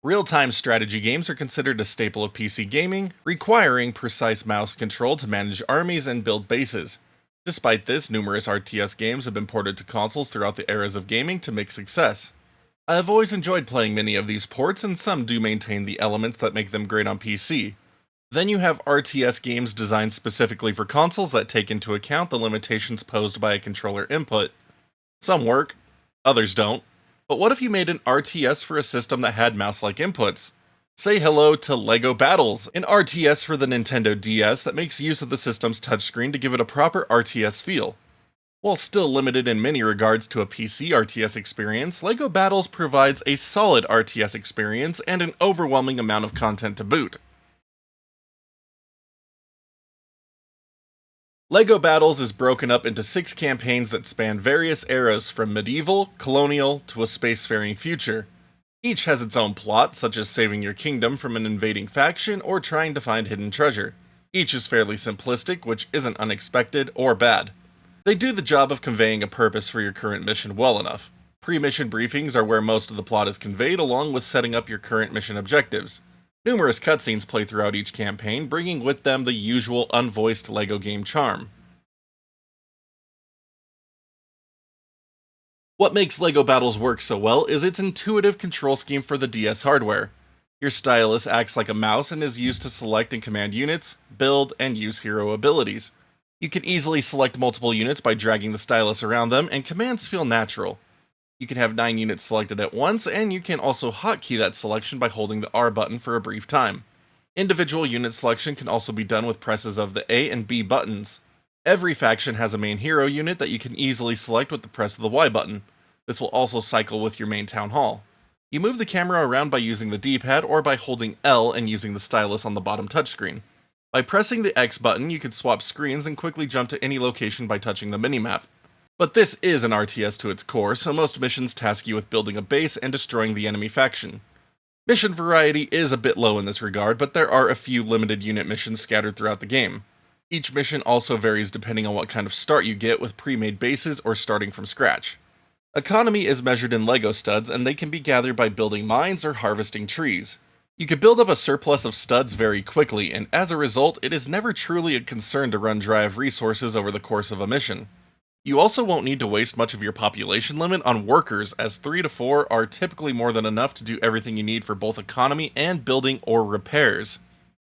Real-time strategy games are considered a staple of PC gaming, requiring precise mouse control to manage armies and build bases. Despite this, numerous RTS games have been ported to consoles throughout the eras of gaming to mixed success. I have always enjoyed playing many of these ports, and some do maintain the elements that make them great on PC. Then you have RTS games designed specifically for consoles that take into account the limitations posed by a controller input. Some work, others don't. But what if you made an RTS for a system that had mouse-like inputs? Say hello to LEGO Battles, an RTS for the Nintendo DS that makes use of the system's touchscreen to give it a proper RTS feel. While still limited in many regards to a PC RTS experience, LEGO Battles provides a solid RTS experience and an overwhelming amount of content to boot. LEGO Battles is broken up into 6 campaigns that span various eras from medieval, colonial, to a spacefaring future. Each has its own plot, such as saving your kingdom from an invading faction or trying to find hidden treasure. Each is fairly simplistic, which isn't unexpected or bad. They do the job of conveying a purpose for your current mission well enough. Pre-mission briefings are where most of the plot is conveyed, along with setting up your current mission objectives. Numerous cutscenes play throughout each campaign, bringing with them the usual unvoiced LEGO game charm. What makes LEGO Battles work so well is its intuitive control scheme for the DS hardware. Your stylus acts like a mouse and is used to select and command units, build, and use hero abilities. You can easily select multiple units by dragging the stylus around them, and commands feel natural. You can have 9 units selected at once, and you can also hotkey that selection by holding the R button for a brief time. Individual unit selection can also be done with presses of the A and B buttons. Every faction has a main hero unit that you can easily select with the press of the Y button. This will also cycle with your main town hall. You move the camera around by using the D-pad or by holding L and using the stylus on the bottom touchscreen. By pressing the X button, you can swap screens and quickly jump to any location by touching the minimap. But this is an RTS to its core, so most missions task you with building a base and destroying the enemy faction. Mission variety is a bit low in this regard, but there are a few limited unit missions scattered throughout the game. Each mission also varies depending on what kind of start you get, with pre-made bases or starting from scratch. Economy is measured in LEGO studs, and they can be gathered by building mines or harvesting trees. You can build up a surplus of studs very quickly, and as a result, it is never truly a concern to run dry of resources over the course of a mission. You also won't need to waste much of your population limit on workers, as 3 to 4 are typically more than enough to do everything you need for both economy and building or repairs.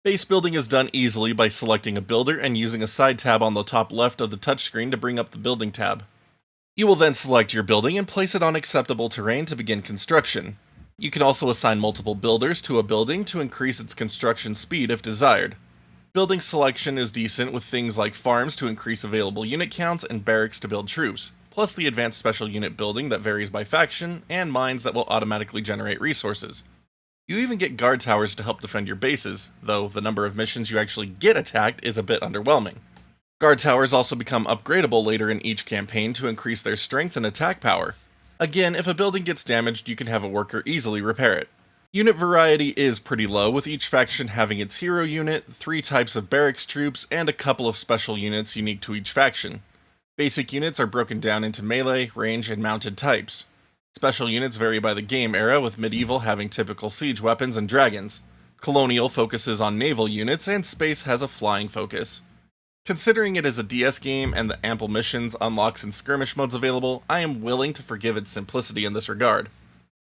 Base building is done easily by selecting a builder and using a side tab on the top left of the touchscreen to bring up the building tab. You will then select your building and place it on acceptable terrain to begin construction. You can also assign multiple builders to a building to increase its construction speed if desired. Building selection is decent, with things like farms to increase available unit counts and barracks to build troops, plus the advanced special unit building that varies by faction, and mines that will automatically generate resources. You even get guard towers to help defend your bases, though the number of missions you actually get attacked is a bit underwhelming. Guard towers also become upgradable later in each campaign to increase their strength and attack power. Again, if a building gets damaged, you can have a worker easily repair it. Unit variety is pretty low, with each faction having its hero unit, 3 types of barracks troops, and a couple of special units unique to each faction. Basic units are broken down into melee, range, and mounted types. Special units vary by the game era, with medieval having typical siege weapons and dragons. Colonial focuses on naval units, and space has a flying focus. Considering it is a DS game and the ample missions, unlocks, and skirmish modes available, I am willing to forgive its simplicity in this regard.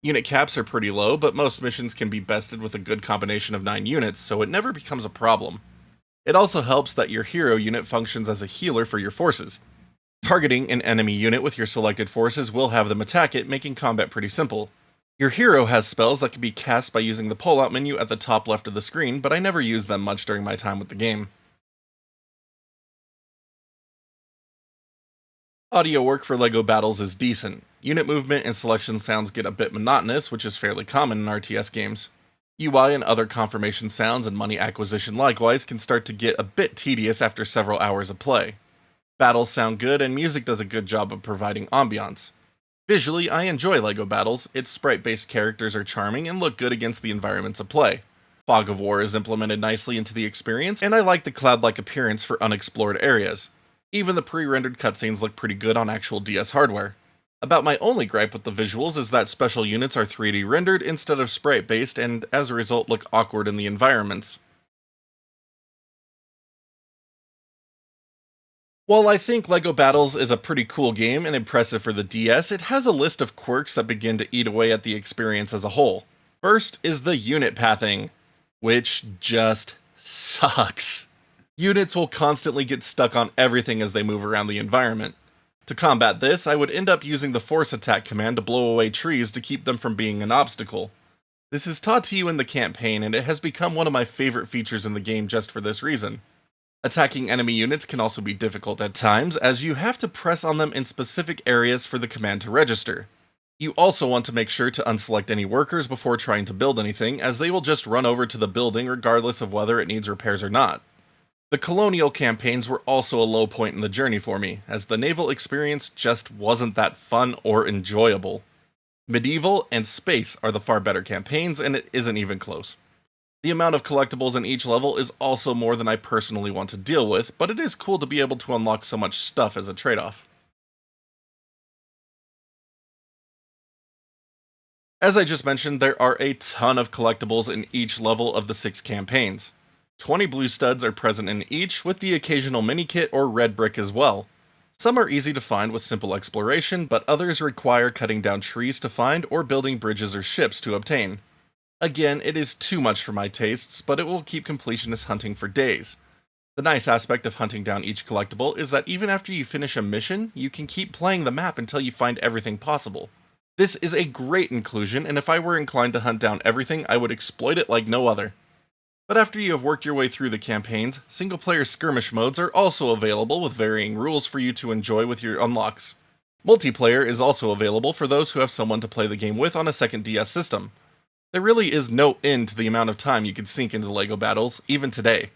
Unit caps are pretty low, but most missions can be bested with a good combination of 9 units, so it never becomes a problem. It also helps that your hero unit functions as a healer for your forces. Targeting an enemy unit with your selected forces will have them attack it, making combat pretty simple. Your hero has spells that can be cast by using the pull-out menu at the top left of the screen, but I never use them much during my time with the game. Audio work for LEGO Battles is decent. Unit movement and selection sounds get a bit monotonous, which is fairly common in RTS games. UI and other confirmation sounds and money acquisition likewise can start to get a bit tedious after several hours of play. Battles sound good, and music does a good job of providing ambiance. Visually, I enjoy LEGO Battles. Its sprite-based characters are charming and look good against the environments of play. Fog of War is implemented nicely into the experience, and I like the cloud-like appearance for unexplored areas. Even the pre-rendered cutscenes look pretty good on actual DS hardware. About my only gripe with the visuals is that special units are 3D rendered instead of sprite based and as a result look awkward in the environments. While I think LEGO Battles is a pretty cool game and impressive for the DS, it has a list of quirks that begin to eat away at the experience as a whole. First is the unit pathing, which just sucks. Units will constantly get stuck on everything as they move around the environment. To combat this, I would end up using the force attack command to blow away trees to keep them from being an obstacle. This is taught to you in the campaign, and it has become one of my favorite features in the game just for this reason. Attacking enemy units can also be difficult at times, as you have to press on them in specific areas for the command to register. You also want to make sure to unselect any workers before trying to build anything, as they will just run over to the building regardless of whether it needs repairs or not. The colonial campaigns were also a low point in the journey for me, as the naval experience just wasn't that fun or enjoyable. Medieval and space are the far better campaigns, and it isn't even close. The amount of collectibles in each level is also more than I personally want to deal with, but it is cool to be able to unlock so much stuff as a trade-off. As I just mentioned, there are a ton of collectibles in each level of the 6 campaigns. 20 blue studs are present in each, with the occasional mini kit or red brick as well. Some are easy to find with simple exploration, but others require cutting down trees to find or building bridges or ships to obtain. Again, it is too much for my tastes, but it will keep completionists hunting for days. The nice aspect of hunting down each collectible is that even after you finish a mission, you can keep playing the map until you find everything possible. This is a great inclusion, and if I were inclined to hunt down everything, I would exploit it like no other. But after you have worked your way through the campaigns, single-player skirmish modes are also available with varying rules for you to enjoy with your unlocks. Multiplayer is also available for those who have someone to play the game with on a second DS system. There really is no end to the amount of time you could sink into LEGO Battles, even today.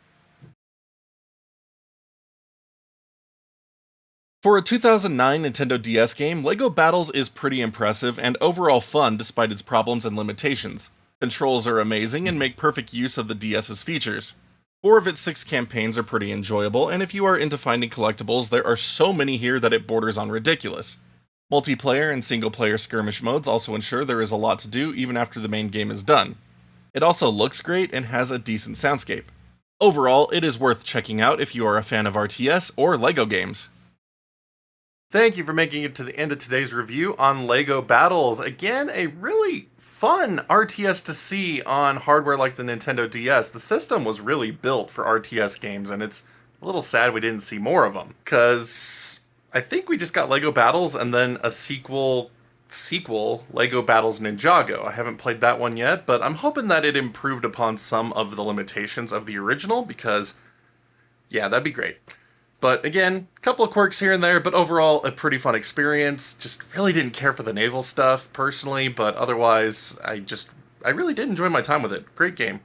For a 2009 Nintendo DS game, LEGO Battles is pretty impressive and overall fun despite its problems and limitations. Controls are amazing and make perfect use of the DS's features. 4 of its 6 campaigns are pretty enjoyable, and if you are into finding collectibles, there are so many here that it borders on ridiculous. Multiplayer and single-player skirmish modes also ensure there is a lot to do even after the main game is done. It also looks great and has a decent soundscape. Overall, it is worth checking out if you are a fan of RTS or LEGO games. Thank you for making it to the end of today's review on LEGO Battles. Again, a really fun RTS to see on hardware like the Nintendo DS. The system was really built for RTS games, and it's a little sad we didn't see more of them, because I think we just got LEGO Battles and then a sequel, LEGO Battles Ninjago. I haven't played that one yet, but I'm hoping that it improved upon some of the limitations of the original, because, yeah, that'd be great. But again, a couple of quirks here and there, but overall, a pretty fun experience. Just really didn't care for the naval stuff, personally, but otherwise, I really did enjoy my time with it. Great game.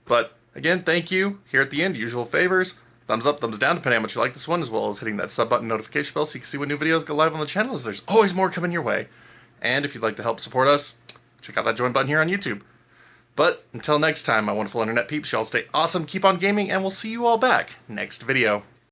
But again, thank you. Here at the end, usual favors. Thumbs up, thumbs down, depending on how much you like this one, as well as hitting that sub button notification bell so you can see when new videos go live on the channel, as there's always more coming your way. And if you'd like to help support us, check out that join button here on YouTube. But until next time, my wonderful internet peeps, y'all stay awesome, keep on gaming, and we'll see you all back next video.